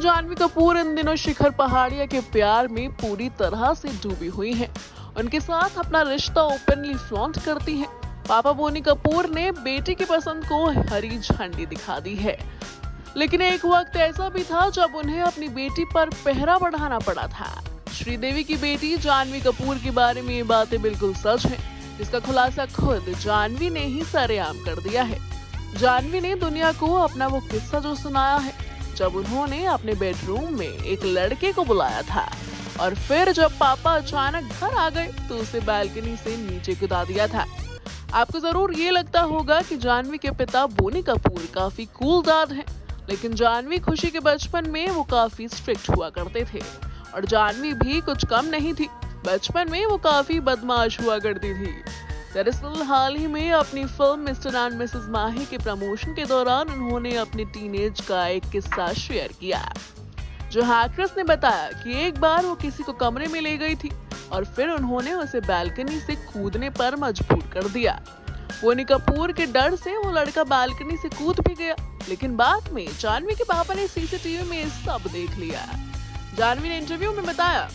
जानवी कपूर इन दिनों शिखर पहाड़िया के प्यार में पूरी तरह से डूबी हुई हैं। उनके साथ अपना रिश्ता ओपनली फ्लॉन्ट करती हैं। पापा बोनी कपूर ने बेटी की पसंद को हरी झंडी दिखा दी है। लेकिन एक वक्त ऐसा भी था जब उन्हें अपनी बेटी पर पहरा बढ़ाना पड़ा था। श्रीदेवी की बेटी जानवी कपूर के बारे में ये बातें बिल्कुल सच हैं, जिसका खुलासा खुद जानवी ने ही सरेआम कर दिया है। जानवी ने दुनिया को अपना वो किस्सा जो सुनाया है, जब उन्होंने अपने बेडरूम में एक लड़के को बुलाया था और फिर जब पापा अचानक घर आ गए तो उसे बालकनी से नीचे कूदा दिया था। आपको जरूर ये लगता होगा कि जानवी के पिता बोनी कपूर काफी कूल डैड हैं, लेकिन जानवी खुशी के बचपन में वो काफी स्ट्रिक्ट हुआ करते थे और जानवी भी कुछ कम नहीं थी। बचपन में वो काफी बदमाश हुआ करती थी। दरअसल हाल ही में अपनी फिल्म मिस्टर एंड मिसेस माही के प्रमोशन के दौरान उन्होंने अपने टीनेज का एक किस्सा शेयर किया, जहां एक्ट्रेस ने बताया कि एक बार वो किसी को कमरे में ले गई थी और फिर उन्होंने उसे बालकनी से कूदने पर मजबूर कर दिया। बोनी कपूर के डर से वो लड़का बालकनी से कूद भी गया, लेकिन बाद में जानवी के पापा ने सीसीटीवी में सब देख लिया। जानवी ने इंटरव्यू में बताया,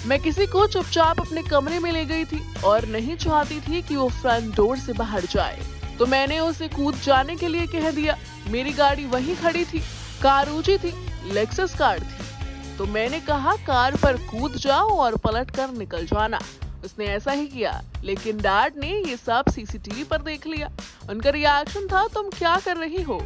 मैं किसी को चुपचाप अपने कमरे में ले गई थी और नहीं चाहती थी कि वो फ्रंट डोर से बाहर जाए, तो मैंने उसे कूद जाने के लिए कह दिया। मेरी गाड़ी वहीं खड़ी थी, कार ऊंची थी, लेक्सस कार थी, तो मैंने कहा कार पर कूद जाओ और पलट कर निकल जाना। उसने ऐसा ही किया, लेकिन डैड ने ये सब सीसीटीवी पर देख लिया। उनका रिएक्शन था, तुम क्या कर रही हो।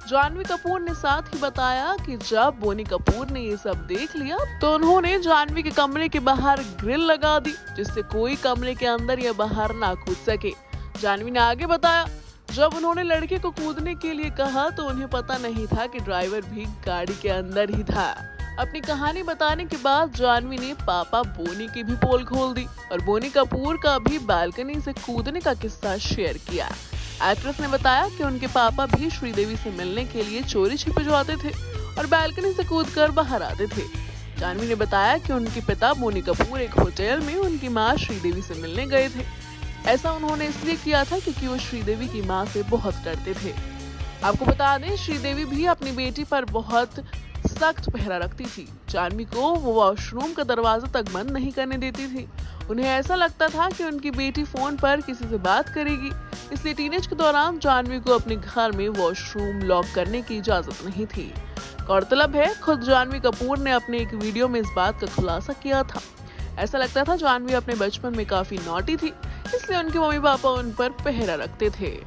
जानवी कपूर ने साथ ही बताया कि जब बोनी कपूर ने ये सब देख लिया तो उन्होंने जानवी के कमरे के बाहर ग्रिल लगा दी, जिससे कोई कमरे के अंदर या बाहर ना कूद सके। जानवी ने आगे बताया, जब उन्होंने लड़के को कूदने के लिए कहा तो उन्हें पता नहीं था कि ड्राइवर भी गाड़ी के अंदर ही था। अपनी कहानी बताने के बाद जानवी ने पापा बोनी की भी पोल खोल दी और बोनी कपूर का भी बालकनी से कूदने का किस्सा शेयर किया। एक्ट्रेस ने बताया कि उनके पापा भी श्रीदेवी से मिलने के लिए चोरी छिपे जाते थे और बालकनी से कूदकर बाहर आते थे। जानवी ने बताया कि उनके पिता बोनी कपूर एक होटल में उनकी मां श्रीदेवी से मिलने गए थे। ऐसा उन्होंने इसलिए किया था क्योंकि वो श्रीदेवी की मां से बहुत डरते थे। आपको बता दें, श्रीदेवी भी अपनी बेटी पर बहुत सख्त पहरा रखती थी। जानवी को वो वॉशरूम का दरवाजा तक बंद नहीं करने देती थी। उन्हें ऐसा लगता था कि उनकी बेटी फोन पर किसी से बात करेगी, इसलिए टीनेज के दौरान जानवी को अपने घर में वॉशरूम लॉक करने की इजाजत नहीं थी। गौरतलब है, खुद जानवी कपूर ने अपने एक वीडियो में इस बात का खुलासा किया था। ऐसा लगता था जानवी अपने बचपन में काफी नॉटी थी, इसलिए उनके मम्मी पापा उन पर पहरा रखते थे।